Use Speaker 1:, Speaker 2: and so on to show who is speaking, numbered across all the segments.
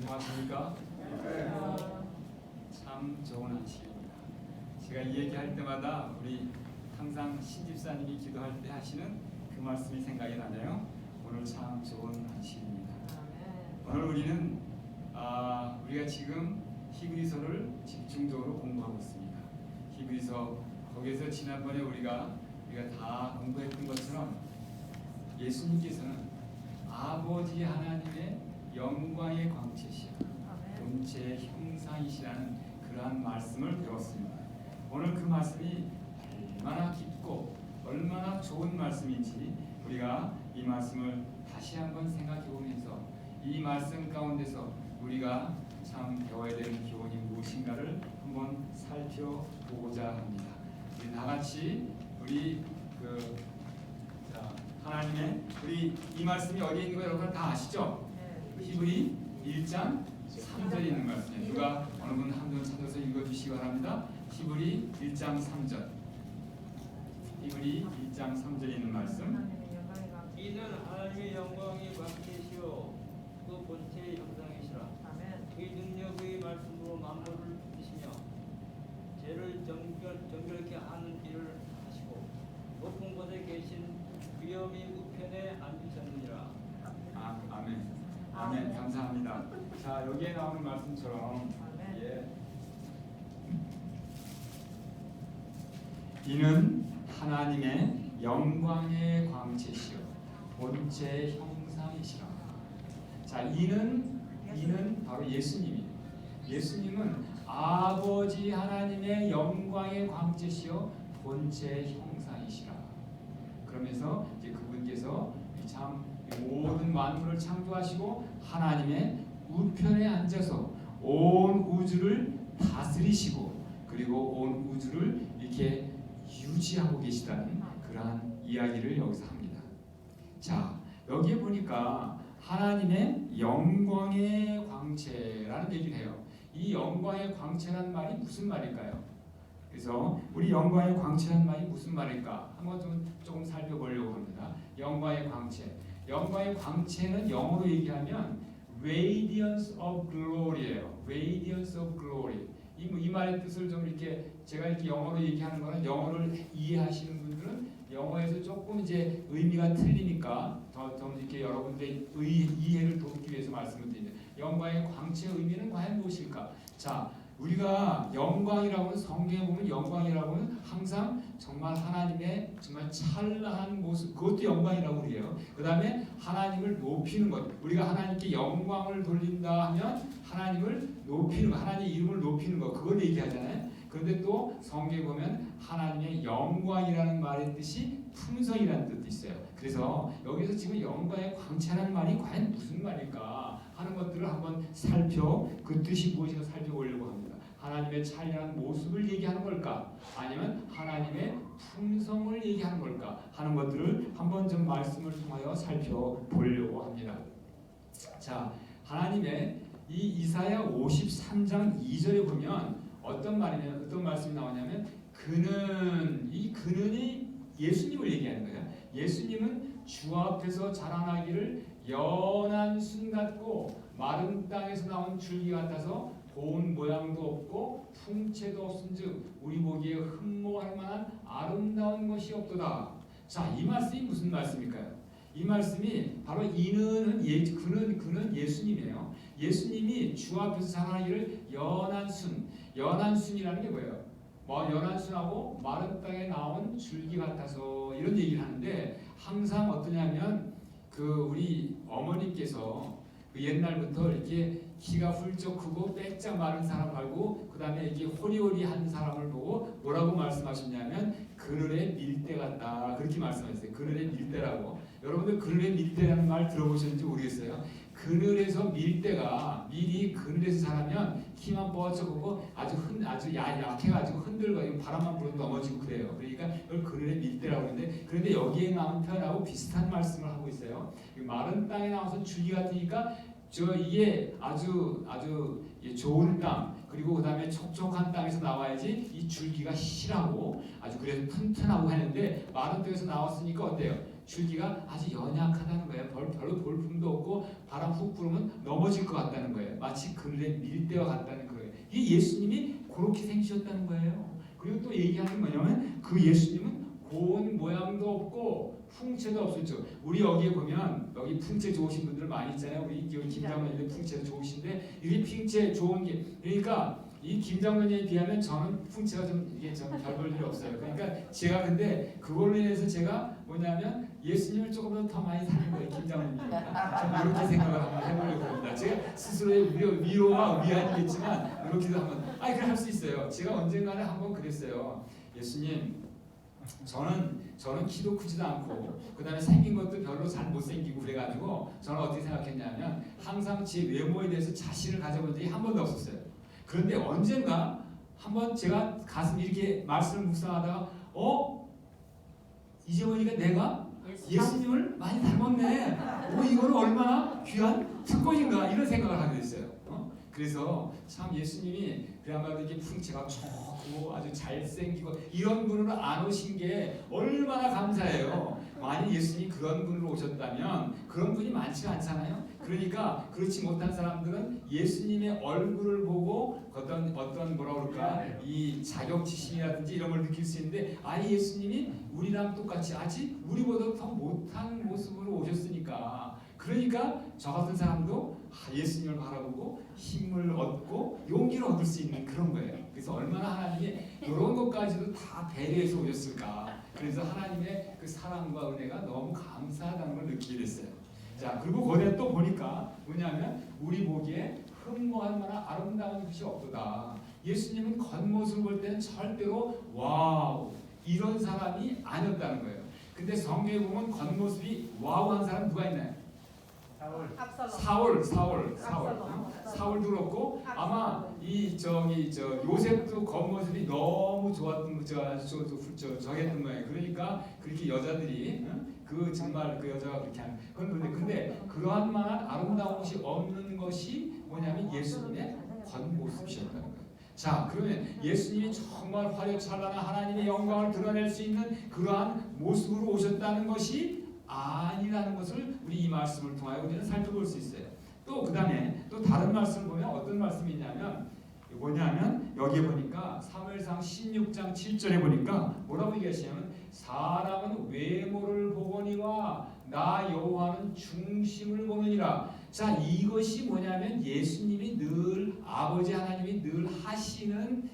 Speaker 1: 안녕하십니까? 참 좋은 안식입니다. 제가 이 얘기할 때마다 우리 항상 신집사님이 기도할 때 하시는 그 말씀이 생각이 나네요. 오늘 참 좋은 안식입니다. 오늘 우리는 우리가 지금 히브리서를 집중적으로 공부하고 있습니다. 히브리서 거기에서 지난번에 우리가 다 공부했던 것처럼 예수님께서는 아버지 하나님의 영광의 광채시여 본체의 형상이시라는 그러한 말씀을 배웠습니다. 오늘 그 말씀이 얼마나 깊고 얼마나 좋은 말씀인지 우리가 이 말씀을 다시 한번 생각해 보면서 이 말씀 가운데서 우리가 참 배워야 되는 교훈이 무엇인가를 한번 살펴보고자 합니다. 우리 다 같이 우리 하나님의 우리 이 말씀이 어디에 있는 거 여러분 다 아시죠? 히브리 1장 3절에 있는 말씀이에요. 누가 어느 분 한 분 찾아서 읽어주시기 바랍니다. 히브리 1장 3절. 히브리 1장 3절에 있는 말씀.
Speaker 2: 이는 하나님의 영광이 광채시요 그 본체의 형상이시라. 이 능력의 말씀으로 만물을 붙이시며 죄를 정결케 하는 일을 하시고 높은 곳에 계신 위엄이 우편에 앉으셨느니라.
Speaker 1: 아멘. 아멘. 감사합니다. 자, 여기에 나오는 말씀처럼 이는 하나님의 영광의 광채시요 본체의 형상이시라. 자, 이는 바로 예수님이에요. 예수님은 아버지 하나님의 영광의 광채시요 본체의 형상이시라. 그러면서 이제 그분께서 참 모든 만물을 창조하시고 하나님의 우편에 앉아서 온 우주를 다스리시고 그리고 온 우주를 이렇게 유지하고 계시다는 그러한 이야기를 여기서 합니다. 자, 여기에 보니까 하나님의 영광의 광채라는 얘기를 해요. 이 영광의 광채라는 말이 무슨 말일까요? 그래서 우리 영광의 광채라는 말이 무슨 말일까? 한번 조금 살펴보려고 합니다. 영광의 광채. 영광의 광채는 영어로 얘기하면 radiance of glory예요. radiance of glory. 이 말의 뜻을 좀 이렇게 제가 이렇게 영어로 얘기하는 거는 영어를 이해하시는 분들은 영어에서 조금 이제 의미가 틀리니까 더 이렇게 여러분들의 이해를 돕기 위해서 말씀을 드립니다. 영광의 광채의 의미는 과연 무엇일까? 자, 우리가 영광이라고 하면 성경에 보면 영광이라고 하면 항상 정말 하나님의 정말 찬란한 모습, 그것도 영광이라고 그래요. 그 다음에 하나님을 높이는 것, 우리가 하나님께 영광을 돌린다 하면 하나님을 높이는 것, 하나님의 이름을 높이는 것, 그걸 얘기하잖아요. 그런데 또 성경에 보면 하나님의 영광이라는 말의 뜻이 품성이라는 뜻도 있어요. 그래서 여기서 지금 영광의 광채라는 말이 과연 무슨 말일까 하는 것들을 한번 그 뜻이 무엇인가 살펴보려고 합니다. 하나님의 찬란한 모습을 얘기하는 걸까? 아니면 하나님의 품성을 얘기하는 걸까? 하는 것들을 한번 좀 말씀을 통하여 살펴보려고 합니다. 자, 하나님의 이 이사야 53장 2절에 보면 어떤 말씀이 나오냐면 그는이 예수님을 얘기하는 거예요. 예수님은 주 앞에서 자라나기를 연한 순 같고 마른 땅에서 나온 줄기 같아서 고운 모양도 없고 풍채도 없은즉 우리 보기에 흠모할 만한 아름다운 것이 없도다. 자, 이 말씀이 무슨 말씀일까요? 이 말씀이 바로 그는 예수님이에요. 예수님이 주 앞에서 자라나기를 연한 순이라는 게 뭐예요? 연한 순하고 마른 땅에 나온 줄기 같아서 이런 얘기를 하는데 항상 어떠냐면 우리 어머니께서 옛날부터 이렇게 키가 훌쩍 크고 빼짝 마른 사람 말고 그 다음에 이렇게 호리호리한 사람을 보고 뭐라고 말씀하셨냐면 그늘의 밀대 같다 그렇게 말씀하셨어요. 그늘의 밀대라고. 여러분들 그늘의 밀대라는 말 들어보셨는지 모르겠어요. 그늘에서 밀이 그늘에서 자라면 키만 뻗쳐보고 아주 약해가지고 흔들고 바람만 불어도 넘어지고 그래요. 그러니까 이걸 그늘의 밀대라고 하는데 그런데 여기에 나온 표현하고 비슷한 말씀을 하고 있어요. 마른 땅에 나와서 줄기 같으니까 이게 아주 좋은 땅 그리고 그 다음에 촉촉한 땅에서 나와야지 이 줄기가 실하고 아주 그래서 튼튼하고 하는데 마른 땅에서 나왔으니까 어때요? 줄기가 아주 연약하다는 거예요. 별로 볼품도 없고 바람 훅 불으면 넘어질 것 같다는 거예요. 마치 그늘에 밀대와 같다는 거예요. 이게 예수님이 그렇게 생기셨다는 거예요. 그리고 또 얘기하는 게 뭐냐면 그 예수님은 고운 모양도 없고 풍채도 없었죠. 우리 여기에 보면 여기 풍채 좋으신 분들 많이 있잖아요. 우리 여기 김장로님들 풍채도 좋으신데 이게 풍채 좋은 게 그러니까 이 김장로님에 비하면 저는 풍채가 좀 이게 좀 별 볼 일이 없어요. 그러니까 제가 근데 그걸로 인해서 제가 뭐냐면 예수님을 조금 더 많이 사는 거예요. 김장로님이니까. 좀 이렇게 생각을 한번 해보려고 합니다. 제가 스스로의 위로와 위안이겠지만 이렇게도 한번 그래 할 수 있어요. 제가 언젠가는 한번 그랬어요. 예수님 저는 키도 크지도 않고 그 다음에 생긴 것도 별로 잘 못생기고 그래가지고 저는 어떻게 생각했냐면 항상 제 외모에 대해서 자신을 가져본 적이 한 번도 없었어요. 그런데 언젠가 한번 제가 가슴 이렇게 말씀을 묵상하다가 이제 보니까 내가 예수님을 많이 닮았네. 이거는 얼마나 귀한 특권인가 이런 생각을 하게 됐어요. 그래서 참 예수님이 그야말로 이게 풍채가 좋고 아주 잘생기고 이런 분으로 안 오신 게 얼마나 감사해요. 만약 예수님이 그런 분으로 오셨다면 그런 분이 많지가 않잖아요. 그러니까 그렇지 못한 사람들은 예수님의 얼굴을 보고 어떤 뭐라 그럴까 이 자격지심이라든지 이런 걸 느낄 수 있는데 예수님이 우리랑 똑같이 아직 우리보다 더 못한 모습으로 오셨으니까 그러니까 저 같은 사람도 예수님을 바라보고 힘을 얻고 용기를 얻을 수 있는 그런 거예요. 그래서 얼마나 하나님이 이런 것까지도 다 배려해서 오셨을까. 그래서 하나님의 그 사랑과 은혜가 너무 감사하다는 걸 느끼게 됐어요. 자, 그리고 거기에 또 보니까 뭐냐면 우리 보기에 흠모할 만한 아름다운 것이 없도다. 예수님은 겉모습을 볼 때는 절대로 와우 이런 사람이 아니었다는 거예요. 근데 성경에 보면 겉모습이 와우한 사람 누가 있나요? 사울도 그렇고 아마 요셉도 겉모습이 너무 좋았던 저했던 거예요. 그러니까 그렇게 여자들이 정말 그 여자가 그렇게 하는 근데 그러한 만한 아름다운 것이 없는 것이 뭐냐면 예수님의 겉모습이셨다는 거예요. 자, 그러면 예수님이 정말 화려찬란한 하나님의 영광을 드러낼 수 있는 그러한 모습으로 오셨다는 것이 아니라는 것을 우리 이 말씀을 통하여 우리는 살펴볼 수 있어요. 또 그 다음에 또 다른 말씀을 보면 어떤 말씀이 있냐면 뭐냐면 여기에 보니까 사무엘상 16장 7절에 보니까 뭐라고 얘기하시냐면 사람은 외모를 보거니와 나 여호와는 중심을 보느니라. 자, 이것이 뭐냐면 예수님이 늘 아버지 하나님이 늘 하시는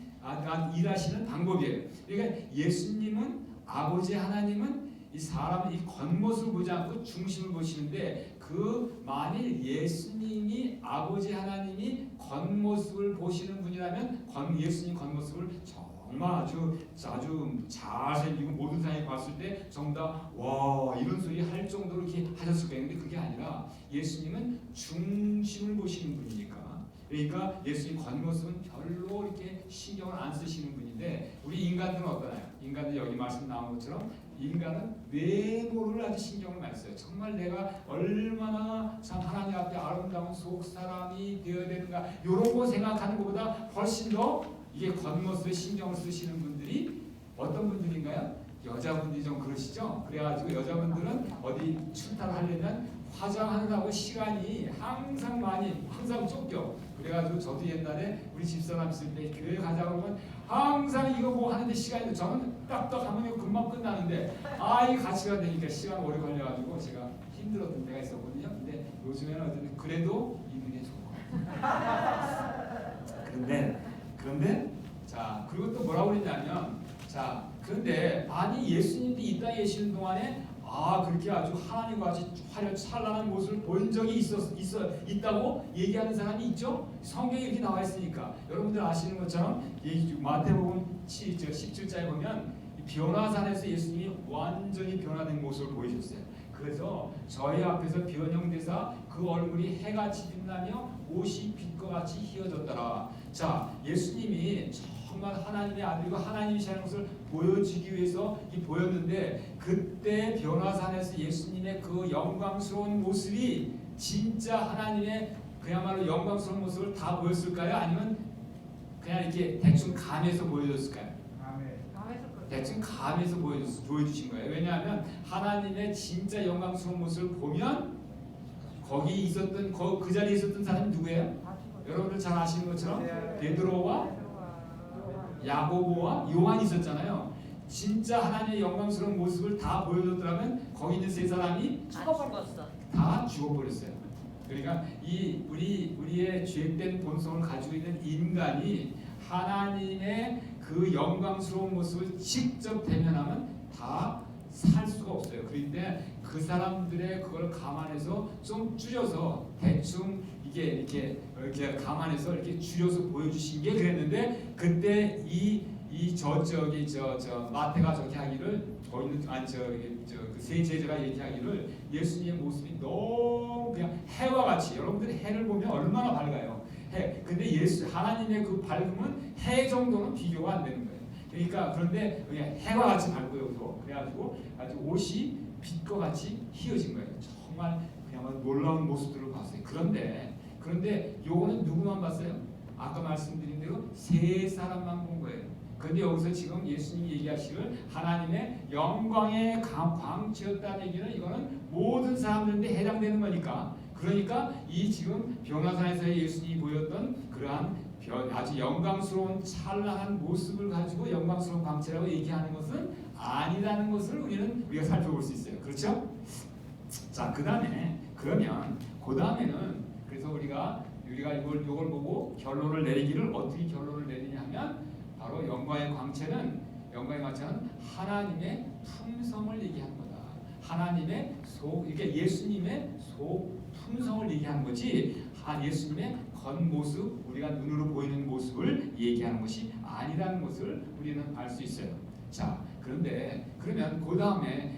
Speaker 1: 일하시는 방법이에요. 그러니까 예수님은 아버지 하나님은 이 사람은 이 겉모습을 보지 않고 중심을 보시는데 그 만일 예수님이 아버지 하나님이 겉모습을 보시는 분이라면 예수님 겉모습을 정말 아주 잘생기고 모든 사람이 봤을 때 전부 다 와 이런 소리 할 정도로 이렇게 하셨을 거예요. 근데 그게 아니라 예수님은 중심을 보시는 분이니까 그러니까 예수님 겉모습은 별로 이렇게 신경을 안 쓰시는 분인데 우리 인간들은 어떠나요? 인간들 여기 말씀 나온 것처럼 인간은 외모를 아주 신경을 많이 써요. 정말 내가 얼마나 참 하나님 앞에 아름다운 속사람이 되어야 되는가 이런 거 생각하는 것보다 훨씬 더 이게 겉모습에 신경을 쓰시는 분들이 어떤 분들인가요? 여자분들이 좀 그러시죠? 그래가지고 여자분들은 어디 출타를 하려면 화장하느라고 시간이 항상 쫓겨. 그래가지고 저도 옛날에 우리 집사람 있을 때 교회 가자고 그러면 항상 이거 뭐 하는데 시간이 저는 딱딱하면 이거 금방 끝나는데 이 같이 가야 되니까 시간 오래 걸려가지고 제가 힘들었던 때가 있었거든요. 근데 요즘에는 어쨌든 그래도 있는 게 좋아요. 그런데 자 그리고 또 뭐라고 그랬냐면 자 그런데 예수님도 이 땅에 계시는 동안에 그렇게 아주 하나님과 같이 찬란한 모습을 본 적이 있다고 얘기하는 사람이 있죠? 성경에 이렇게 나와 있으니까 여러분들 아시는 것처럼 마태복음 17장에 보면 변화산에서 예수님이 완전히 변화된 모습을 보이셨어요. 그래서 저희 앞에서 변형되사 그 얼굴이 해같이 빛나며 옷이 빛과 같이 휘어졌더라. 자, 예수님이 정말 하나님의 아들이고 하나님이시라는 것을 보여주기 위해서 보였는데 그때 변화산에서 예수님의 그 영광스러운 모습이 진짜 하나님의 그야말로 영광스러운 모습을 다 보였을까요? 아니면 그냥 이렇게 대충 감해서 보여줬을까요? 대충 감에서 보여주신 거예요. 왜냐하면 하나님의 진짜 영광스러운 모습을 보면 거기 있었던 그 자리에 있었던 사람이 누구예요? 여러분들 잘 아시는 것처럼 베드로와 야고보와 요한이 있었잖아요. 진짜 하나님의 영광스러운 모습을 다 보여줬더라면 거기 있는 세 사람이
Speaker 3: 죽었어.
Speaker 1: 다 죽어버렸어요. 그러니까 우리의 죄된 본성을 가지고 있는 인간이 하나님의 그 영광스러운 모습을 직접 대면하면 다 살 수가 없어요. 그런데 그 사람들의 그걸 감안해서 좀 줄여서 대충 이게 이렇게 감안해서 이렇게 줄여서 보여주신 게 그랬는데 그때 저 마태가 저렇게 하기를 거기 있는 그 세 제자가 얘기하기를 예수님의 모습이 너무 그냥 해와 같이 여러분들이 해를 보면 얼마나 밝아요. 해. 근데 하나님의 그 밝음은 해 정도는 비교가 안 되는 거예요. 그러니까 그런데 그냥 해와 같이 밝고요. 그래가지고 아주 옷이 빛과 같이 휘어진 거예요. 정말 그냥 놀라운 모습들을 봤어요. 그런데 요거는 누구만 봤어요? 아까 말씀드린 대로 세 사람만 본 거예요. 그런데 여기서 지금 예수님이 얘기하시길 하나님의 영광의 광채였다는 얘기는 이거는 모든 사람들한테 해당되는 거니까 그러니까 이 지금 변화산에서의 예수님이 보였던 그러한 아주 영광스러운 찬란한 모습을 가지고 영광스러운 광채라고 얘기하는 것은 아니라는 것을 우리가 살펴볼 수 있어요. 그렇죠? 자, 그 다음에는 그래서 우리가 이걸 보고 결론을 내리기를 어떻게 결론을 내리냐 하면 바로 영광의 광채는 하나님의 품성을 얘기하는 거다. 하나님의 이게 예수님의 품성을 얘기하는 거지 예수님의 겉모습 우리가 눈으로 보이는 모습을 얘기하는 것이 아니라는 것을 우리는 알 수 있어요. 자, 그러면 그 다음에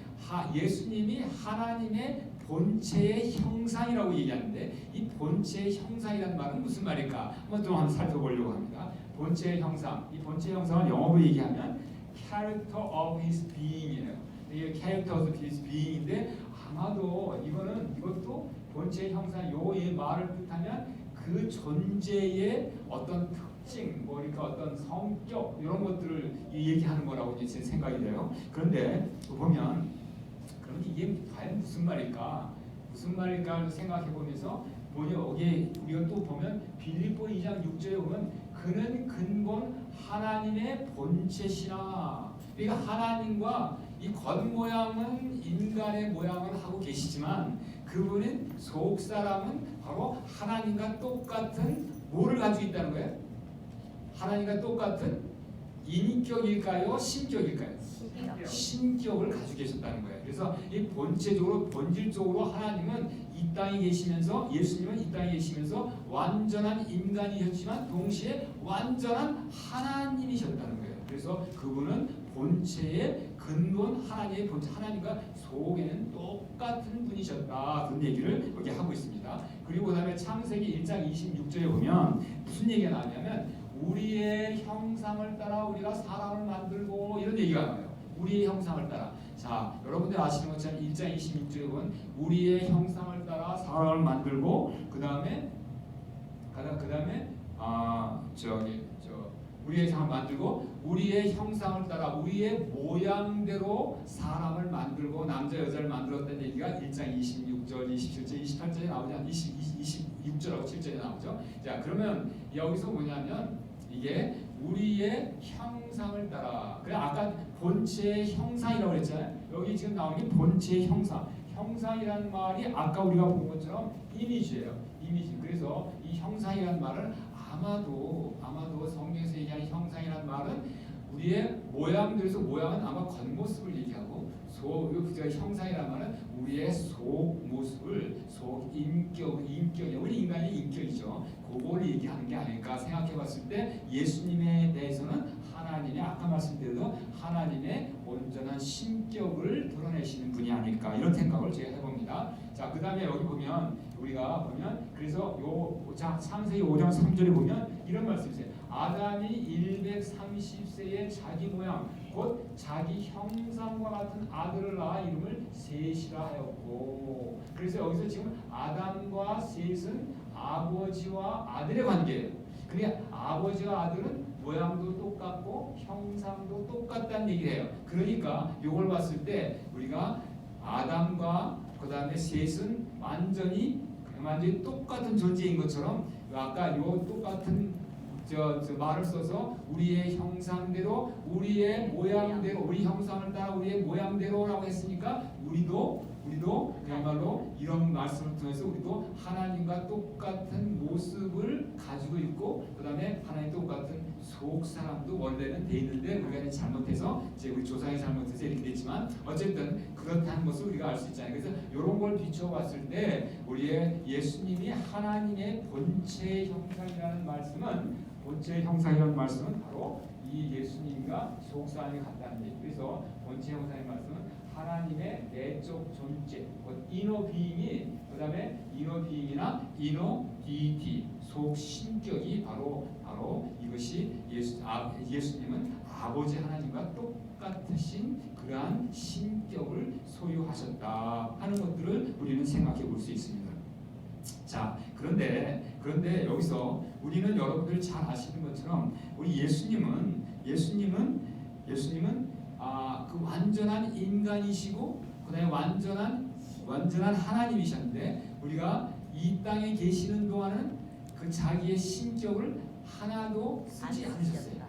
Speaker 1: 예수님이 하나님의 본체의 형상이라고 얘기하는데 이 본체의 형상이라는 말은 무슨 말일까? 한번 살펴보려고 합니다. 본체의 형상, 이 본체의 형상을 영어로 얘기하면 character of his being이에요. 이게 character of his being인데 아마도 이것도 본체의 형상 이 말을 뜻하면 그 존재의 어떤 특징, 그러니까 어떤 성격 이런 것들을 얘기하는 거라고 제 생각이 돼요. 그런데 보면 그럼 이게 과연 무슨 말일까 생각해 보면서 여기 우리가 또 보면 빌립보 2장 6절에 보면 그는 근본 하나님의 본체시라. 그러니까 하나님과 이 겉모양은 인간의 모양을 하고 계시지만 그분은 속 사람은 바로 하나님과 똑같은 뭐를 가지고 있다는 거예요? 하나님과 똑같은 인격일까요? 신격일까요? 신격을 가지고 계셨다는 거예요. 그래서 이 본질적으로 하나님은 이 땅에 계시면서 예수님은 이 땅에 계시면서 완전한 인간이셨지만 동시에 완전한 하나님이셨다는 거예요. 그래서 그분은 본체의 근본 하나님과 속에는 똑같은 분이셨다. 그런 얘기를 여기 하고 있습니다. 그리고 그다음에 창세기 1장 26절에 보면 무슨 얘기가 나오냐면 우리의 형상을 따라 우리가 사람을 만들고 이런 얘기가 나와요. 우리의 형상을 따라. 자, 여러분들 아시는 것처럼 1장 26절에 보면 우리의 형상을 따라 사람을 만들고 그다음에 우리의 형상을 만들고 우리의 형상을 따라 우리의 모양대로 사람을 만들고 남자 여자를 만들었다는 얘기가 1장 26절, 27절, 28절에 나오지 않 26절하고 7절에 나오죠. 자, 그러면 여기서 뭐냐면 이게 우리의 형상을 따라. 그래 아까 본체의 형상이라고 그랬잖아요. 여기 지금 나오는 게 본체의 형상. 형상이라는 말이 아까 우리가 본 것처럼 이미지예요. 이미지. 그래서 이 형상이라는 말을 아마도 성경에서 얘기하는 형상이라는 말은 우리의 모양들에서 모양은 아마 겉모습을 얘기하고 형상이라는 말은 우리의 속 모습을 인격이 우리 인간의 인격이죠. 그거를 얘기하는 게 아닐까 생각해봤을 때 예수님에 대해서는 하나님의 아까 말씀드려도 하나님의 온전한 신격을 드러내시는 분이 아닐까 이런 생각을 제가 해봅니다. 자, 그 다음에 여기 우리가 보면 그래서 창세기 5장 3절에 보면 이런 말씀이 있어요. 아담이 130세의 자기 모양 곧 자기 형상과 같은 아들을 낳아 이름을 셋이라 하였고. 그래서 여기서 지금 아담과 셋은 아버지와 아들의 관계예요. 그러니까 아버지와 아들은 모양도 똑같고 형상도 똑같다는 얘기를 해요. 그러니까 이걸 봤을 때 우리가 아담과 그 다음에 셋은 완전히 똑같은 존재인 것처럼 아까 요 똑같은 저 말을 써서 우리의 형상대로 우리의 모양대로 우리 형상을 따라 우리의 모양대로라고 했으니까 우리도 그야말로 이런 말씀을 통해서 우리도 하나님과 똑같은 모습을 가지고 있고 그 다음에 하나님 똑같은 속 사람도 원래는 돼 있는데 우리가 잘못해서 이제 우리 조상이 잘못해서 이렇게 됐지만 어쨌든 그렇다는 것을 우리가 알 수 있잖아요. 그래서 이런 걸 비춰봤을 때 우리의 예수님이 하나님의 본체 형상이라는 말씀은 바로 이 예수님과 속 사람이 같다는 얘기. 그래서 본체 형상의 말씀은 하나님의 내적 존재, 이너 비잉이 그 다음에 이너 비잉이나 이너 디티, 속 신격이 바로 이것이 예수님은 아버지 하나님과 똑같으신 그러한 신격을 소유하셨다 하는 것들을 우리는 생각해 볼 수 있습니다. 자, 그런데 여기서 우리는 여러분들이 잘 아시는 것처럼 우리 예수님은 그 완전한 인간이시고 그다음에 완전한 하나님이셨는데 우리가 이 땅에 계시는 동안은 그 자기의 신격을 하나도 쓰지 않으셨어요.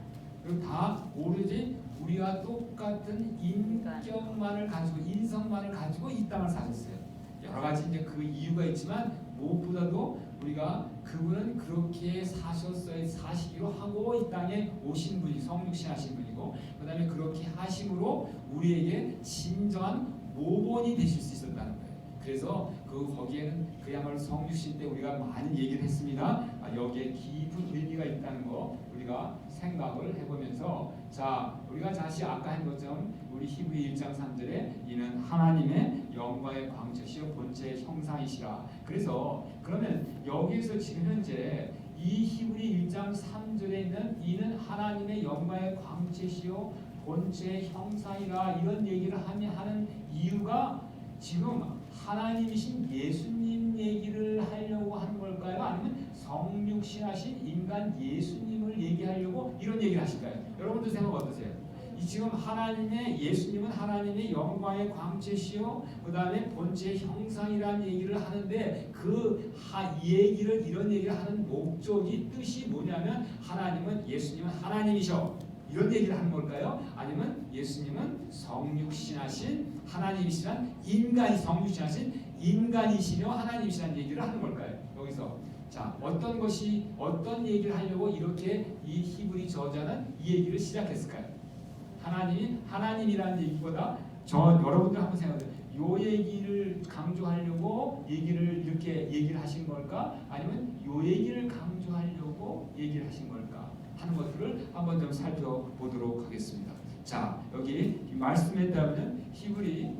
Speaker 1: 그리고 다 오로지 우리와 똑같은 인격만을 가지고 인성만을 가지고 이 땅을 사셨어요. 여러 가지 이제 그 이유가 있지만 무엇보다도 우리가 그분은 그렇게 사시기로 하고 이 땅에 오신 분이 성육신 하신 분이고 그 다음에 그렇게 하심으로 우리에게 진정한 모본이 되실 수 있었다는 거예요. 그래서 거기에는 그야말로 성육신 때 우리가 많은 얘기를 했습니다. 여기에 깊은 의미가 있다는 거 우리가 생각을 해보면서 자 우리가 다시 아까 한 것처럼 우리 히브리 1장 3절에 이는 하나님의 영광의 광채시요 본체의 형상이시라. 그래서 그러면 여기에서 지금 현재 이 히브리 1장 3절에 있는 이는 하나님의 영광의 광채시요 본체의 형상이라 이런 얘기를 하는 이유가 지금 하나님이신 예수님 얘기를 하려고 하는 걸까요? 아니면 성육신하신 인간 예수님을 얘기하려고 이런 얘기를 하실까요? 여러분들 생각 어떠세요? 지금 예수님은 하나님의 영광의 광채시요 그 다음에 본체의 형상이라는 얘기를 하는데 이런 얘기를 하는 목적이 뜻이 뭐냐면 예수님은 하나님이셔 이런 얘기를 하는 걸까요? 아니면 예수님은 성육신하신 하나님이시란 성육신하신 인간이시며 하나님이시란 얘기를 하는 걸까요? 여기서 자 어떤 얘기를 하려고 이렇게 이 히브리 저자는 이 얘기를 시작했을까요? 하나님이라는 얘기보다 여러분들 한번 생각해보세요. 요 얘기를 강조하려고 이렇게 얘기를 하신 걸까? 아니면 요 얘기를 강조하려고 얘기를 하신 걸까? 하는 것들을 한번 좀 살펴보도록 하겠습니다. 자, 여기 말씀에 따르면 히브리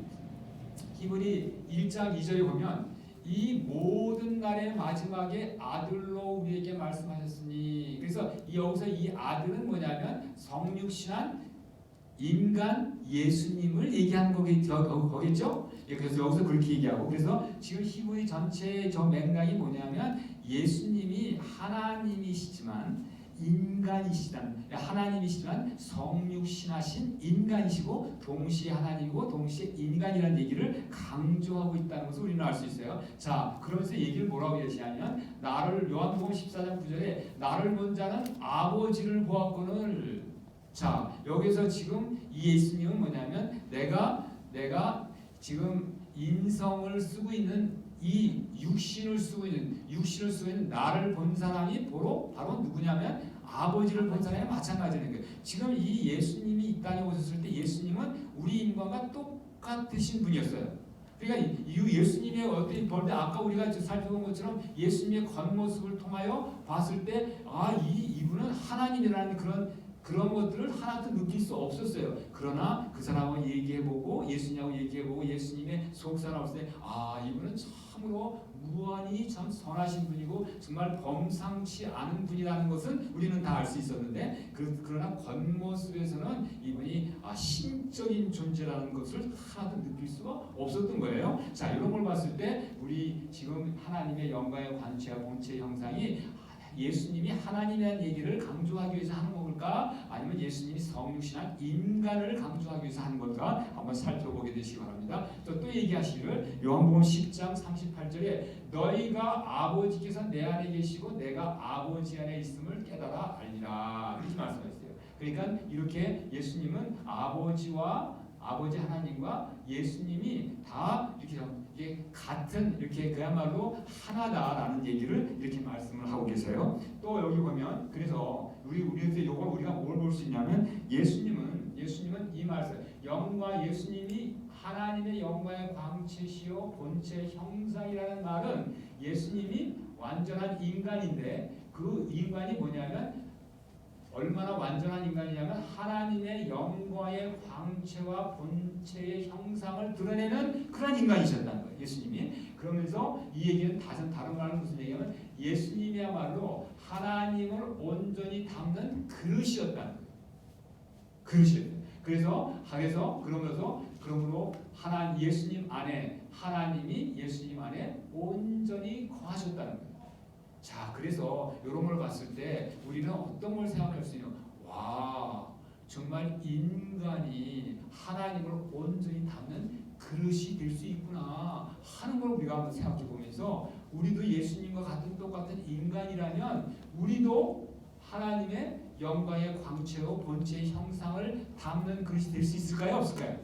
Speaker 1: 1장 2절에 보면 이 모든 날의 마지막에 아들로 우리에게 말씀하셨으니 그래서 여기서 이 아들은 뭐냐면 성육신한 인간 예수님을 얘기하는 거겠죠? 그래서 여기서 그렇게 얘기하고 그래서 지금 히브리 전체의 저 맥락이 뭐냐면 예수님이 하나님이시지만 하나님이시지만 성육신하신 인간이시고 동시에 하나님이고 동시에 인간이라는 얘기를 강조하고 있다는 것을 우리는 알 수 있어요. 자, 그러면서 얘기를 뭐라고 얘기하냐면 요한복음 14장 9절에 나를 본 자는 아버지를 보았거늘. 자, 여기서 지금 이 예수님은 뭐냐면 내가 지금 인성을 쓰고 있는 이 육신을 쓰고 있는 나를 본 사람이 바로 누구냐면 아버지를 본 사람이 마찬가지라는 거예요. 지금 이 예수님이 이 땅에 오셨을 때 예수님은 우리 인간과 똑같으신 분이었어요. 그러니까 이 예수님의 어떤 볼때 아까 우리가 살펴본 것처럼 예수님의 겉모습을 통하여 봤을 때 이분은 하나님이라는 그런 것들을 하나도 느낄 수 없었어요. 그러나 그 사람하고 얘기해보고 예수님하고 얘기해보고 예수님의 속사람 없을 때 이분은 참으로 무한히 참 선하신 분이고 정말 범상치 않은 분이라는 것은 우리는 다 알 수 있었는데 그러나 겉모습에서는 이분이 신적인 존재라는 것을 하나도 느낄 수가 없었던 거예요. 자, 이런 걸 봤을 때 우리 지금 하나님의 영광의 관체와 본체의 형상이 예수님이 하나님이라는 얘기를 강조하기 위해서 하는 걸까? 아니면 예수님이 성육신한 인간을 강조하기 위해서 하는 걸까? 한번 살펴보게 되시기 바랍니다. 또 얘기하시기를 요한복음 10장 38절에 너희가 아버지께서 내 안에 계시고 내가 아버지 안에 있음을 깨달아 알리라 이렇게 말씀하셨어요. 그러니까 이렇게 예수님은 아버지 하나님과 예수님이 다 이렇게 같은 이렇게 그야말로 하나다라는 얘기를 이렇게 말씀을 하고 계세요. 또 여기 보면 그래서 우리한테 이걸 우리가 뭘 볼 수 있냐면 예수님은 이 말씀 예수님이 하나님의 영광의 광채시요 본체 형상이라는 말은 예수님이 완전한 인간인데 그 인간이 뭐냐면 얼마나 완전한 인간이냐면 하나님의 영광의 광채와 본체의 형상을 드러내는 그런 인간이셨다는 거예요. 예수님이. 그러면서 이 얘기는 다른 말은 무슨 얘기냐면 예수님이야말로 하나님을 온전히 담는 그릇이었다는 거예요. 그릇이었어요. 그러므로 예수님 안에 하나님이 예수님 안에 온전히 거하셨다는 거예요. 자, 그래서 이런 걸 봤을 때 우리는 어떤 걸 생각할 수 있냐? 와, 정말 인간이 하나님을 온전히 담는 그릇이 될 수 있구나 하는 걸 우리가 한번 생각해 보면서 우리도 예수님과 같은 똑같은 인간이라면 우리도 하나님의 영광의 광채로 본체의 형상을 담는 그릇이 될 수 있을까요? 없을까요?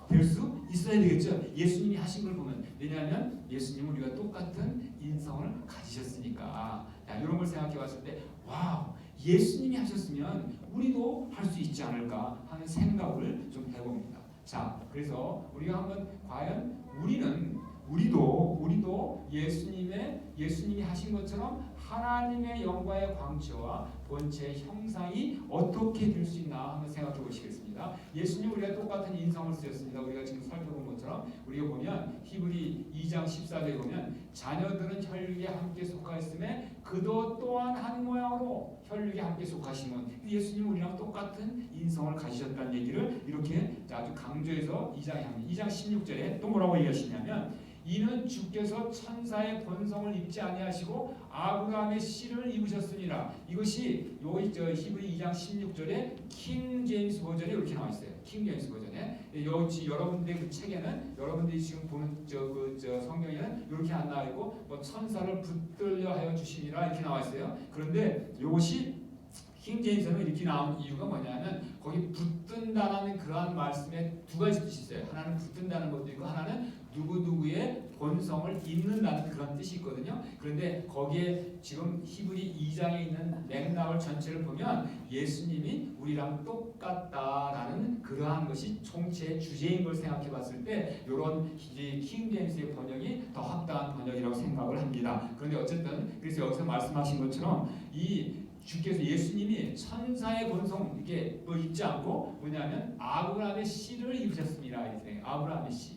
Speaker 1: 될 수 있어야 되겠죠. 예수님이 하신 걸 보면 왜냐하면 예수님은 우리가 똑같은 인성을 가지셨으니까 이런 걸 생각해 봤을 때 와 예수님이 하셨으면 우리도 할 수 있지 않을까 하는 생각을 좀 해봅니다. 자 그래서 우리가 한번 과연 우리도 예수님이 하신 것처럼 하나님의 영광의 광채와 본체의 형상이 어떻게 될 수 있나 한번 생각해 보시겠습니다. 예수님 우리가 똑같은 인성을 쓰셨습니다. 우리가 지금 살펴본 것처럼 우리가 보면 히브리 2장 14절에 보면 자녀들은 혈육에 함께 속하였음에 그도 또한 한 모양으로 혈육에 함께 속하심은 예수님 우리랑 똑같은 인성을 가지셨다는 얘기를 이렇게 아주 강조해서 2장 16절에 또 뭐라고 얘기하시냐면 이는 주께서 천사의 본성을 입지 아니하시고 아브라함의 씨를 입으셨으니라. 이것이 히브리 2장 16절에 킹 제임스 버전에 이렇게 나와 있어요. 킹 제임스 버전에 여러분들의 그 책에는 여러분들이 지금 보는 성경에는 이렇게 안 나와 있고 뭐 천사를 붙들려 하여 주시니라 이렇게 나와 있어요. 그런데 이것이 킹 제임스는 이렇게 나온 이유가 뭐냐면 거기 붙든다라는 그러한 말씀에 두 가지 뜻이 있어요. 하나는 붙든다는 것도 있고 하나는 누구누구의 본성을 입는다는 그런 뜻이 있거든요. 그런데 거기에 지금 히브리 2장에 있는 맥락을 전체를 보면 예수님이 우리랑 똑같다라는 그러한 것이 총체의 주제인 걸 생각해 봤을 때 이런 킹 제임스의 번역이 더 합당한 번역이라고 생각을 합니다. 그런데 어쨌든 그래서 여기서 말씀하신 것처럼 주께서 예수님이 천사의 본성 이게 뭐 입지 않고 뭐냐면 아브라함의 씨를 입으셨습니다. 이렇게 아브라함의 씨.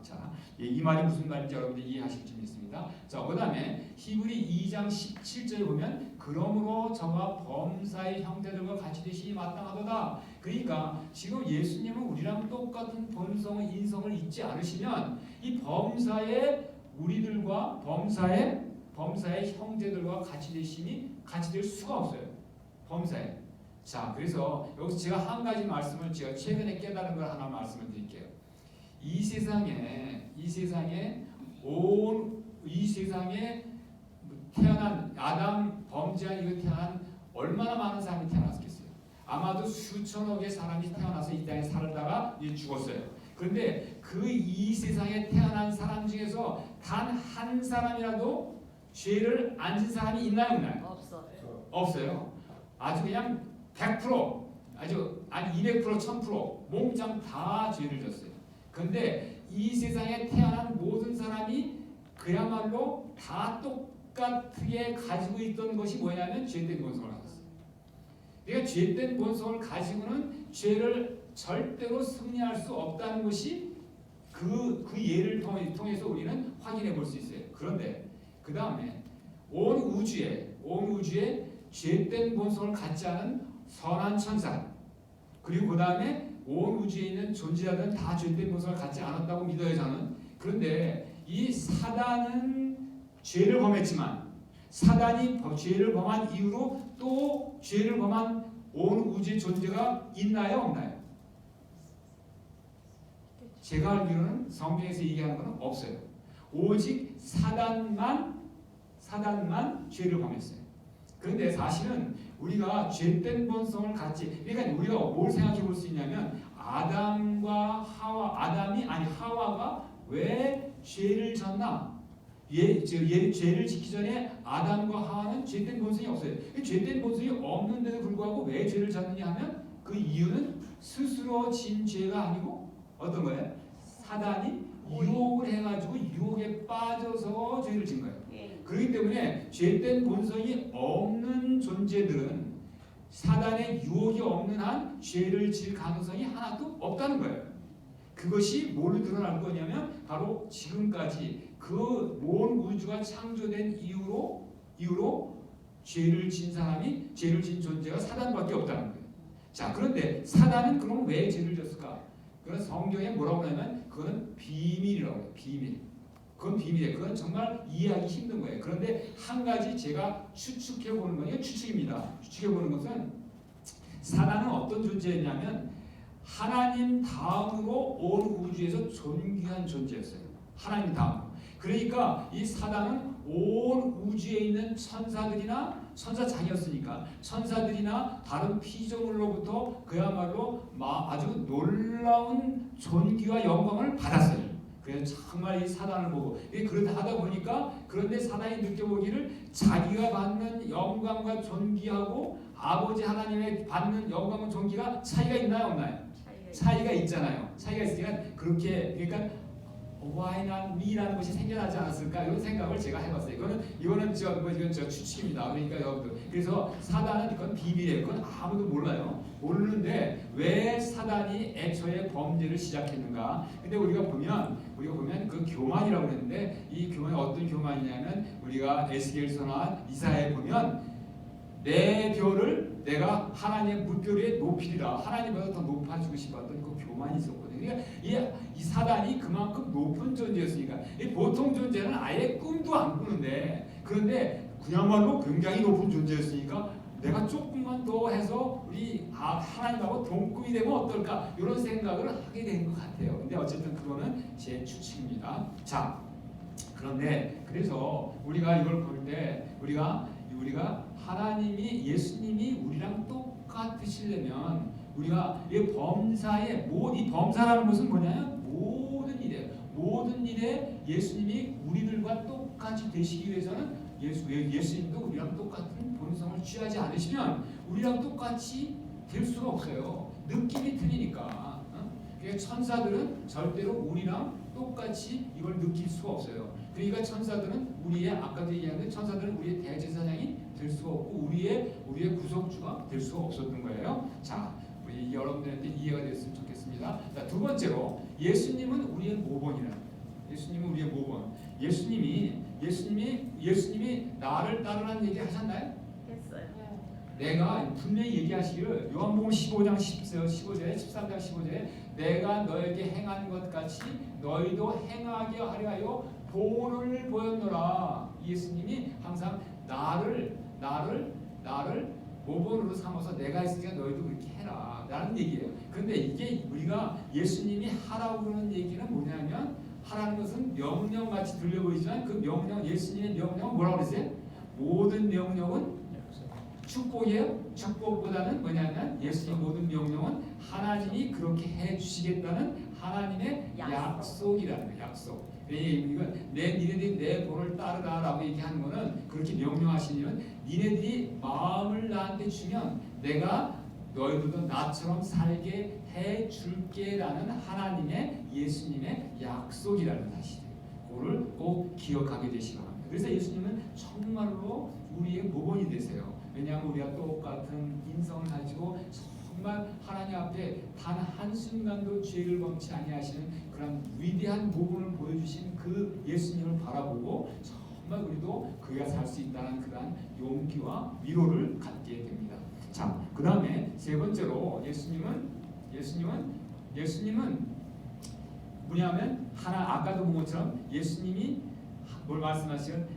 Speaker 1: 자, 이 말이 무슨 말인지 여러분들 이해하실 줄 믿습니다. 자, 그다음에 히브리 2장 17절에 보면 그러므로 저와 범사의 형제들과 같이 되시니 마땅하도다. 그러니까 지금 예수님은 우리랑 똑같은 본성의 인성을 잊지 않으시면 이 범사의 우리들과 범사의 형제들과 같이 되시니 같이 될 수가 없어요. 범사에. 자, 그래서 여기서 제가 한 가지 말씀을 제가 최근에 깨달은 걸 하나 말씀을 드릴게요. 이 세상에 태어난 아담 범죄한 이거 태어난 얼마나 많은 사람이 태어났겠어요. 아마도 수천억의 사람이 태어나서 이 땅에 살다가 이제 죽었어요. 그런데 그 이 세상에 태어난 사람 중에서 단 한 사람이라도 죄를 안 진 사람이 있나요? 없어요. 아주 그냥 100% 아니 200% 1000% 몽땅 다 죄를 졌어요. 그런데 이 세상에 태어난 모든 사람이 그야말로 다 똑같게 가지고 있던 것이 뭐냐면 죄된 본성을 가졌어요. 그러니까 죄된 본성을 가지고는 죄를 절대로 승리할 수 없다는 것이 그 예를 통해서 우리는 확인해 볼 수 있어요. 그런데 그 다음에 온 우주에 죄된 본성을 갖지 않은 선한 천사 그리고 그 다음에 온 우주에 있는 존재자들은 다 죄된 본성을 갖지 않았다고 믿어요 저는. 그런데 이 사단은 죄를 범했지만 사단이 죄를 범한 이후로 또 죄를 범한 온 우주의 존재가 있나요, 없나요? 제가 알기로는 성경에서 얘기하는 건 없어요. 오직 사단만 죄를 범했어요. 그런데 사실은 우리가 죄된 본성을 갖지, 그러니까 우리가 뭘 생각해 볼 수 있냐면 하와가 왜 죄를 졌나? 죄를 짓기 전에 아담과 하와는 죄된 본성이 없어요. 죄된 본성이 없는데도 불구하고 왜 죄를 졌느냐 하면 그 이유는 스스로 진 죄가 아니고 어떤 거예요? 사단이 유혹을 해가지고 유혹에 빠져서 죄를 진 거예요. 그렇기 때문에 죄된 본성이 없는 존재들은 사단의 유혹이 없는 한 죄를 질 가능성이 하나도 없다는 거예요. 그것이 뭘로 드러날 거냐면 바로 지금까지 그 온 우주가 창조된 이후로 죄를 진 존재가 사단밖에 없다는 거예요. 자, 그런데 사단은 그럼 왜 죄를 졌을까? 그건 성경에 뭐라고 하냐면 그건 비밀이라고 해요. 비밀. 그건 비밀이에요. 그건 정말 이해하기 힘든 거예요. 그런데 한 가지 제가 추측해 보는 건, 이건 추측입니다. 추측해 보는 것은 사단은 어떤 존재였냐면 하나님 다음으로 온 우주에서 존귀한 존재였어요. 하나님 다음으로. 그러니까 이 사단은 온 우주에 있는 천사장이었으니까 천사들이나 다른 피조물로부터 그야말로 아주 놀라운 존귀와 영광을 받았어요. 그래서 정말 이 사단을 보고 그러다 하다 보니까 그런데 사단이 느껴보기를 자기가 받는 영광과 존귀하고 아버지 하나님의 받는 영광과 존귀가 차이가 있나요, 없나요? 차이가 있잖아요. 차이가 있으니까 그렇게 그러니까 why not me라는 것이 생겨나지 않았을까 이런 생각을 제가 해봤어요. 이거는 이건 추측입니다. 그러니까 여러분들 그래서 사단은 이건 비밀이에요. 그건 아무도 몰라요. 모르는데 왜 사단이 애초에 범죄를 시작했는가? 근데 우리가 보면 그 교만이라고 그랬는데 이 교만이 어떤 교만이냐면 우리가 에스겔서나 이사야에 보면 내 별을 내가 하나님의 무별 위에 높이리라. 하나님보다 더 높아지고 싶었던 그 교만이 있었거든요. 그러니까 이 사단이 그만큼 높은 존재였으니까 보통 존재는 아예 꿈도 안 꾸는데 그런데 그야말로 굉장히 높은 존재였으니까 내가 조금만 더 해서 우리 하나님하고 동급이 되면 어떨까 이런 생각을 하게 된 것 같아요. 근데 어쨌든 그거는 제 추측입니다. 자, 그런데 그래서 우리가 이걸 볼 때 우리가 예수님이 우리랑 똑같으시려면 우리가 이 범사라는 것은 뭐냐면 모든 일에 예수님이 우리들과 똑같이 되시기 위해서는 예수님도 우리랑 똑같은 본성을 취하지 않으시면 우리랑 똑같이 될 수가 없어요. 느낌이 틀리니까. 그러니까 천사들은 절대로 우리랑 똑같이 이걸 느낄 수가 없어요. 그러니까 천사들은 아까도 얘기했는데 천사들은 우리의 대제사장이 될 수가 없고 우리의 구속주가 될 수가 없었던 거예요. 자, 우리 여러분들한테 이해가 됐으면 좋겠습니다. 자, 두 번째로 예수님은 우리의 모본이라는 거예요. 예수님은 우리의 모본. 예수님이 나를 따르라는 얘기 하셨나요?
Speaker 3: 했어요.
Speaker 1: 내가 분명히 얘기하시기를 요한복음 15장 15절에 13장 15절에 내가 너에게 행한 것 같이 너희도 행하게 하려 하여 본을 보였노라. 예수님이 항상 나를 모본으로 삼아서 내가 있으니까 너희도 그렇게 해라 라는 얘기예요. 그런데 이게 우리가 예수님이 하라고 그러는 얘기는 뭐냐면 하라는 것은 명령같이 들려 보이지만 그 명령, 예수님의 명령은 뭐라고 그랬어요? 모든 명령은 축복이에요. 축복보다는 뭐냐면 예수님의 모든 명령은 하나님이 그렇게 해주시겠다는 하나님의 약속이라는 거예요. 약속. 이건 니네들이 내 본을 따르라라고 얘기하는 거는 그렇게 명령하시면 니네들이 마음을 나한테 주면 내가 너희들도 나처럼 살게 해줄게라는 하나님의 예수님의 약속이라는 사실이에요. 그거를 꼭 기억하게 되시기 바랍니다. 그래서 예수님은 정말로 우리의 모본이 되세요. 왜냐하면 우리가 똑같은 인성을 가지고 정말 하나님 앞에 단 한순간도 죄를 범치 아니하시는 그런 위대한 모본을 보여주신 그 예수님을 바라보고 정말 우리도 그가 살 수 있다는 그런 용기와 위로를 갖게 됩니다. 자, 그 다음에 세 번째로 예수님은 뭐냐면 아까도 본 것처럼 예수님이 뭘 말씀하시면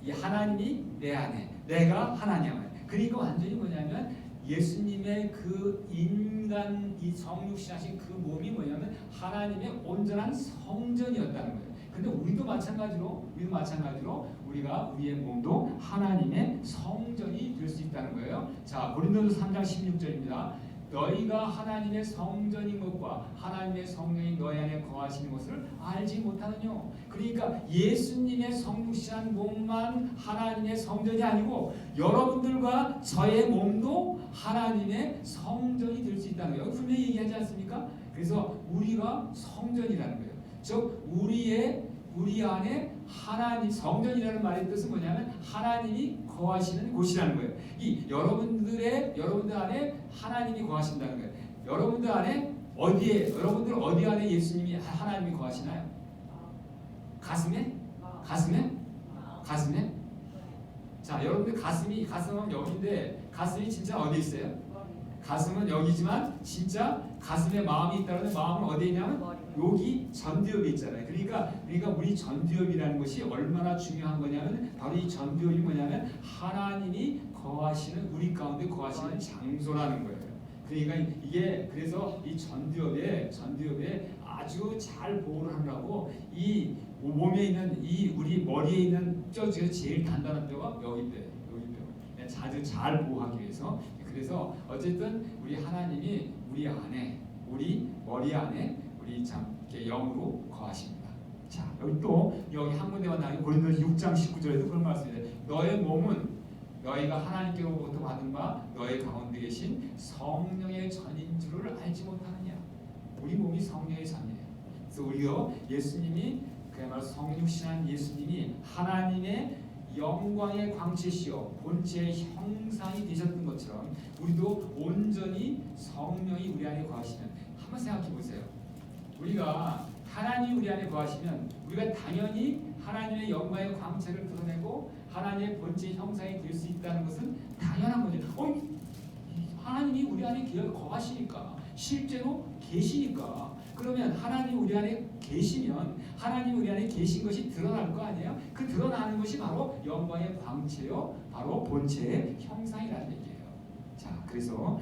Speaker 1: 이 하나님이 내 안에, 내가 하나님 안에. 그러니까 완전히 뭐냐면 예수님의 그 인간 이 성육신하신 그 몸이 뭐냐면 하나님의 온전한 성전이었다는 거예요. 근데 우리도 마찬가지로 우리가 우리의 몸도 하나님의 성전이 될 수 있다는 거예요. 자, 고린도서 3장 16절입니다. 너희가 하나님의 성전인 것과 하나님의 성령이 너희 안에 거하시는 것을 알지 못하느냐. 그러니까 예수님의 성육신한 몸만 하나님의 성전이 아니고 여러분들과 저의 몸도 하나님의 성전이 될 수 있다는 거예요. 분명히 얘기하지 않습니까? 그래서 우리가 성전이라는 거예요. 즉 우리 안에 하나님, 성전이라는 말의 뜻은 뭐냐면 하나님이 거하시는 곳이라는 거예요. 이 여러분들 안에 하나님이 거하신다는 거예요. 여러분들 어디 안에 예수님이 하나님이 거하시나요? 가슴에? 자, 여러분들 가슴은 여기인데 가슴이 진짜 어디 있어요? 가슴은 여기지만 진짜 가슴에 마음이 있다는 마음은 어디에 있냐면 여기 전두엽이 있잖아요. 그러니까 우리 전두엽이라는 것이 얼마나 중요한 거냐면 바로 이 전두엽이 뭐냐면 하나님이 거하시는 우리 가운데 거하시는 장소라는 거예요. 그러니까 이게 그래서 이 전두엽에 아주 잘 보호를 하려고 이 몸에 있는 이 우리 머리에 있는 뼈 중에서 제일 단단한 뼈가 여기 뼈예요. 아주 잘 보호하기 위해서. 그래서 어쨌든 우리 하나님이 우리 안에, 우리 머리 안에 우리 참 영으로 거하십니다. 자, 여기 한 군데만 나오는 고린도서 6장 19절에도 그런 말씀이에요. 너의 몸은 너희가 하나님께로부터 받은 바 너희 가운데 계신 성령의 전인 줄을 알지 못하느냐. 우리 몸이 성령의 전이에요. 그래서 우리가 예수님이 그야말로 성육신한 예수님이 하나님의 영광의 광채시여 본체의 형상이 되셨던 것처럼 우리도 온전히 성령이 우리 안에 거하시면 한번 생각해 보세요. 우리가 하나님이 우리 안에 거하시면 우리가 당연히 하나님의 영광의 광채를 드러내고 하나님의 본체의 형상이 될 수 있다는 것은 당연한 거죠. 하나님이 우리 안에 거하시니까 실제로 계시니까 그러면 하나님이 우리 안에 계시면 하나님이 우리 안에 계신 것이 드러날 거 아니에요? 그 드러나는 것이 바로 영광의 광채요, 바로 본체의 형상이라는 얘기예요. 자, 그래서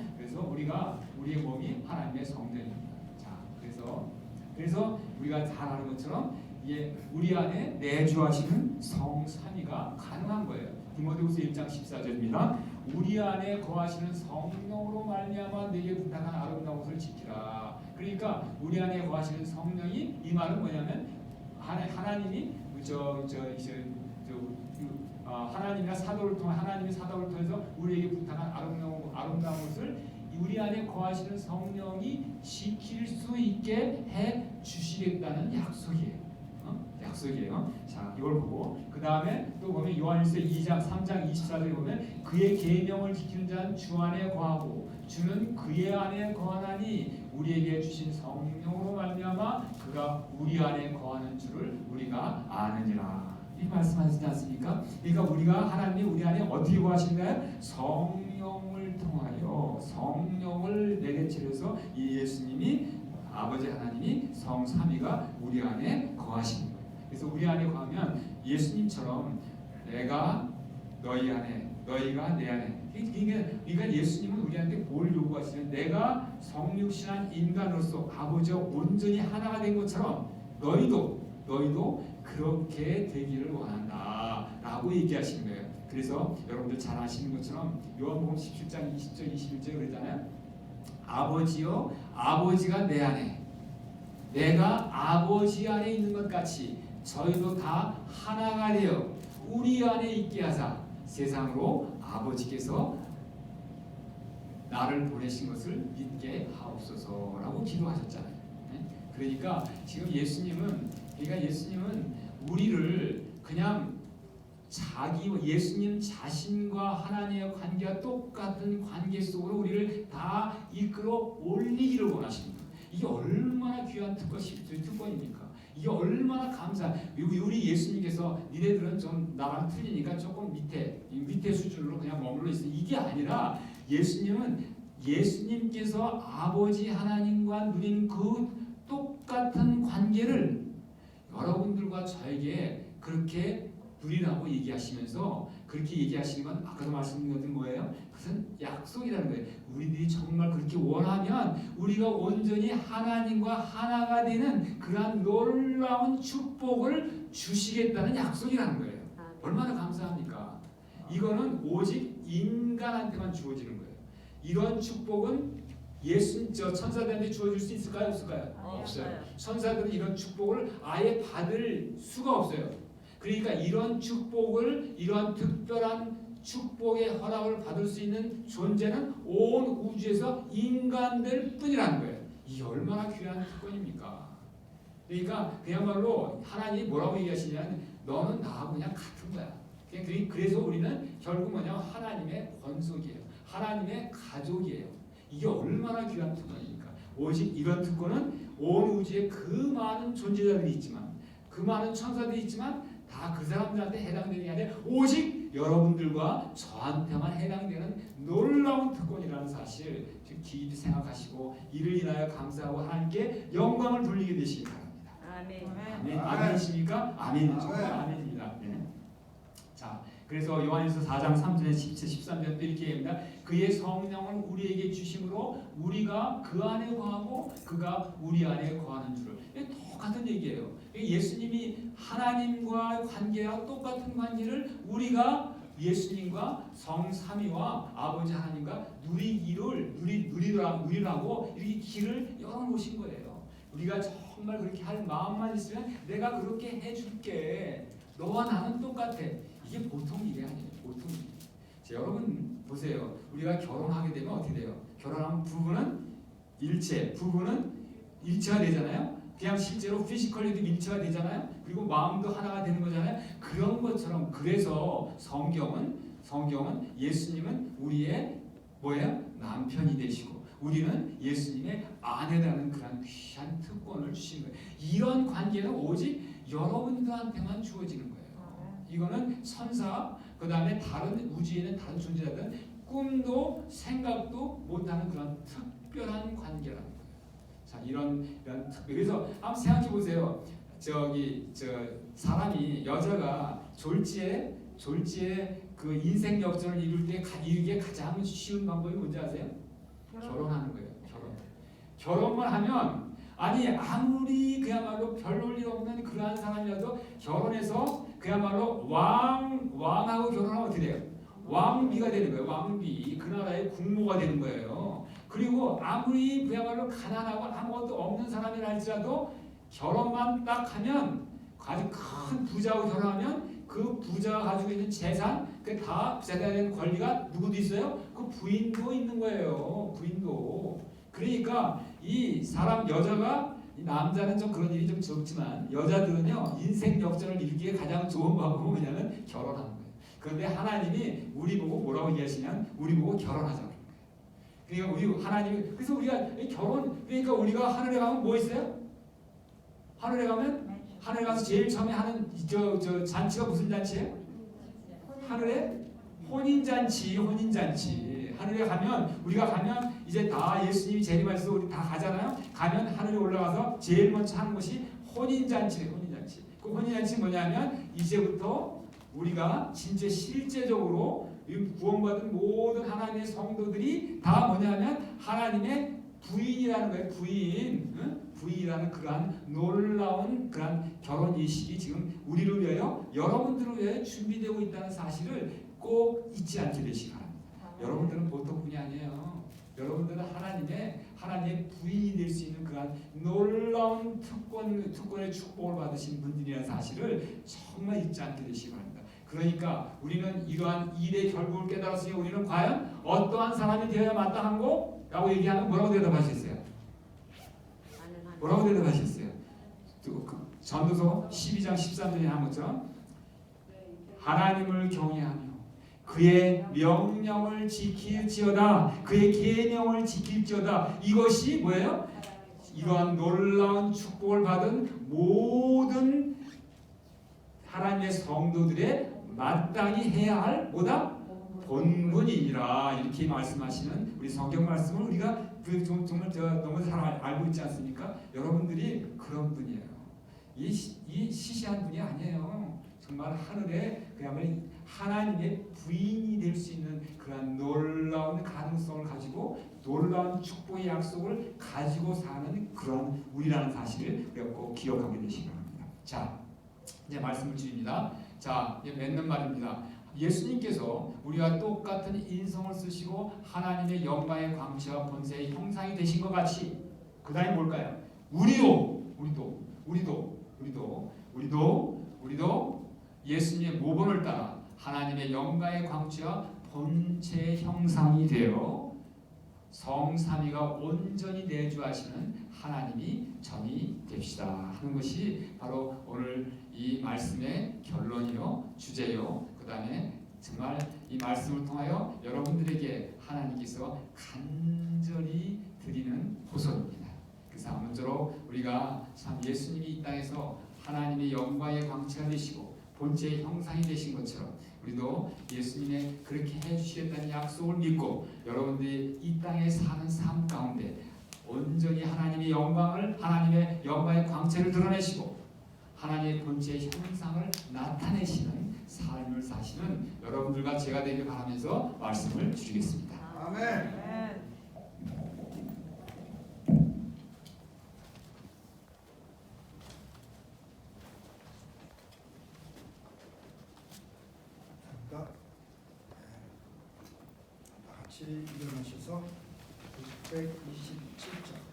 Speaker 1: 우리의 몸이 하나님의 성전입니다. 자, 그래서 우리가 잘 아는 것처럼 우리 안에 내주하시는 성삼위가 가능한 거예요. 디모데후서 1장 14절입니다. 우리 안에 거하시는 성령으로 말미암아 내게 부탁한 아름다운 것을 지키라. 그러니까 우리 안에 거하시는 성령이, 이 말은 뭐냐면 하나님이 하나님이나 하나님의 사도를 통해서 우리에게 부탁한 아름다운 것을 우리 안에 거하시는 성령이 지킬 수 있게 해 주시겠다는 약속이에요. 약속이에요. 자, 이걸 보고 그 다음에 또 보면 요한일서 2장 3장 24절에 보면 그의 계명을 지키는 자는 주 안에 거하고 주는 그의 안에 거하나니 우리에게 주신 성령으로 말미암아 그가 우리 안에 거하는 줄을 우리가 아느니라. 이 말씀하시지 않습니까? 그러니까 우리가 하나님이 우리 안에 어떻게 거하시나요? 성령을 통하여 성령을 내게체려서 이 예수님이 아버지 하나님이 성삼위가 우리 안에 거하시는 거예요. 그래서 우리 안에 거하면 예수님처럼 내가 너희 안에, 너희가 내 안에. 그러니까 예수님은 우리한테 뭘 요구하시냐면 내가 성육신한 인간으로서 아버지와 온전히 하나가 된 것처럼 너희도 그렇게 되기를 원한다라고 얘기하시는 거예요. 그래서 여러분들 잘 아시는 것처럼 요한복음 17장 20절 21절에 그랬잖아요. 아버지요, 아버지가 내 안에, 내가 아버지 안에 있는 것 같이 저희도 다 하나가 되어 우리 안에 있게 하사 세상으로 아버지께서 나를 보내신 것을 믿게 하옵소서라고 기도하셨잖아요. 그러니까 지금 예수님은 우리를 그냥 예수님 자신과 하나님의 관계와 똑같은 관계 속으로 우리를 다 이끌어 올리기를 원하십니다. 이게 얼마나 귀한 특권입니까? 이게 얼마나 우리 예수님께서 니네들은 좀 나랑 틀리니까 조금 밑에 수준으로 그냥 머물러 있어. 이게 아니라 예수님께서 아버지 하나님과 누린 그 똑같은 관계를 여러분들과 저에게 그렇게 누리라고 얘기하시면서 그렇게 얘기하시는 건 아까도 말씀드린 뭐예요? 그것은 약속이라는 거예요. 우리들이 정말 그렇게 원하면 우리가 온전히 하나님과 하나가 되는 그러한 놀라운 축복을 주시겠다는 약속이라는 거예요. 얼마나 감사합니까? 이거는 오직 인간한테만 주어지는 거예요. 이런 축복은 천사들한테 주어질 수 있을까요? 없을까요? 없어요. 천사들은 이런 축복을 아예 받을 수가 없어요. 그러니까 이런 축복을, 이런 특별한 축복의 허락을 받을 수 있는 존재는 온 우주에서 인간들 뿐이라는 거예요. 이게 얼마나 귀한 특권입니까? 그러니까 그야말로 하나님이 뭐라고 얘기하시냐면 너는 나하고 그냥 같은 거야. 그래서 우리는 결국 뭐냐면 하나님의 권속이에요. 하나님의 가족이에요. 이게 얼마나 귀한 특권입니까? 오직 이런 특권은 온 우주에 그 많은 존재자들이 있지만, 그 많은 천사들이 있지만 다 그 사람들한테 해당되는 게 아니라 오직 여러분들과 저한테만 해당되는 놀라운 특권이라는 사실 깊이 생각하시고 이를 인하여 감사하고 하나님께 영광을 돌리게 되시기 바랍니다. 아멘. 아멘이십니까? 아멘. 정말 아멘입니다. 네. 자, 그래서 요한일서 4장 3절, 17, 13절도 이렇게 얘기합니다. 그의 성령을 우리에게 주심으로 우리가 그 안에 거하고 그가 우리 안에 거하는 줄을. 똑같은 얘기예요. 예수님이 하나님과 관계와 똑같은 관계를 우리가 예수님과 성삼위와 아버지 하나님과 누리라고 이렇게 길을 열어놓으신 거예요. 우리가 정말 그렇게 할 마음만 있으면 내가 그렇게 해줄게. 너와 나는 똑같아. 이게 보통 일이 아니에요. 보통 일. 자, 여러분 보세요. 우리가 결혼하게 되면 어떻게 돼요? 결혼하면 부부는 일체가 되잖아요. 그냥 실제로 피지컬리도 일체가 되잖아요. 그리고 마음도 하나가 되는 거잖아요. 그런 것처럼 그래서 성경은 예수님은 우리의 뭐예요? 남편이 되시고 우리는 예수님의 아내라는 그런 귀한 특권을 주신 거예요. 이런 관계는 오직 여러분들한테만 주어지는 거예요. 이거는 천사, 그 다음에 다른 우주에 있는 다른 존재자들은 꿈도 생각도 못하는 그런 특별한 관계라는 거예요. 자, 이런 그래서 한번 생각해 보세요. 사람이 여자가 졸지에 그 인생 역전을 이루기에 가장 쉬운 방법이 뭔지 아세요? 결혼하는 거예요. 결혼만 하면 아무리 그야말로 별 볼 일 없는 그러한 사람이라도 결혼해서 그야말로 왕하고 결혼하면 어떻게 돼요? 왕비가 되는 거예요. 왕비. 그 나라의 국모가 되는 거예요. 그리고 아무리 그야말로 가난하고 아무것도 없는 사람이라 할지라도 결혼만 딱 하면 아주 큰 부자하고 결혼하면 그 부자가 가지고 있는 재산, 그 다 부자가 되는 권리가 누구도 있어요? 그 부인도 있는 거예요. 부인도. 그러니까 이 사람 여자가 남자는 좀 그런 일이 좀 적지만 여자들은요 인생 역전을 이루기에 가장 좋은 방법은 뭐냐면 결혼하는 거예요. 그런데 하나님이 우리 보고 뭐라고 얘기하시냐면 우리 보고 결혼하자고. 그러니까 그래서 우리가 그러니까 우리가 하늘에 가면 뭐 있어요? 하늘에 가서 제일 처음에 하는 저 잔치가 무슨 잔치예요? 하늘에 혼인잔치. 우리가 가면 이제 다 예수님이 재림하셔서 우리 다 가잖아요. 가면 하늘에 올라가서 제일 먼저 하는 것이 혼인잔치예요. 그 혼인잔치는 뭐냐면 이제부터 우리가 진짜 실제적으로 구원받은 모든 하나님의 성도들이 다 뭐냐면 하나님의 부인이라는 거예요. 부인이라는 그러한 놀라운 그러한 결혼仪式이 지금 우리를 위하여 여러분들을 위하여 준비되고 있다는 사실을 꼭 잊지 않게 되시기 바랍니다. 여러분들은 보통 분이 아니에요. 여러분들은 하나님의 부인이 될 수 있는 그러한 놀라운 특권의 축복을 받으신 분들이라는 사실을 정말 잊지 않게 되시기 바랍니다. 그러니까 우리는 이러한 일의 결국을 깨달았으니 우리는 과연 어떠한 사람이 되어야 마땅한고? 라고 얘기하면 뭐라고 대답하셨어요? 뭐라고 대답하셨어요? 전도서 12장 13절에 한 것처럼 하나님을 경외하며 그의 명령을 지킬지어다. 그의 계명을 지킬지어다. 이것이 뭐예요? 이러한 놀라운 축복을 받은 모든 하나님의 성도들의 마땅히 해야 할 뭐다? 본분이니라. 이렇게 말씀하시는 우리 성경 말씀을 우리가 정말 너무 잘 알고 있지 않습니까? 여러분들이 그런 분이에요. 이 시시한 분이 아니에요. 정말 하늘에 그야말로 하나님의 부인이 될 수 있는 그런 놀라운 가능성을 가지고 놀라운 축복의 약속을 가지고 사는 그런 우리라는 사실을 우리가 꼭 기억하게 되시기 바랍니다. 자, 이제 말씀을 드립니다. 자, 이제 맺는 말입니다. 예수님께서 우리와 똑같은 인성을 쓰시고 하나님의 영광의 광채와 본세의 형상이 되신 것 같이 그 다음에 뭘까요? 우리도 예수님의 모본을 따라 하나님의 영광의 광채와 본체의 형상이 되어 성삼위가 온전히 내주하시는 하나님이 전이 됩시다 하는 것이 바로 오늘 이 말씀의 결론이요 주제요. 그 다음에 정말 이 말씀을 통하여 여러분들에게 하나님께서 간절히 드리는 호소입니다. 그래서 아무쪼록 우리가 참 예수님이 이 땅에서 하나님의 영광의 광채가 되시고 본체의 형상이 되신 것처럼 우리도 예수님의 그렇게 해주시겠다는 약속을 믿고 여러분들이 이 땅에 사는 삶 가운데 온전히 하나님의 영광의 광채를 드러내시고 하나님의 본체의 형상을 나타내시는 삶을 사시는 여러분들과 제가 되길 바라면서 말씀을 드리겠습니다.
Speaker 3: 아멘. 같이 일어나셔서 627장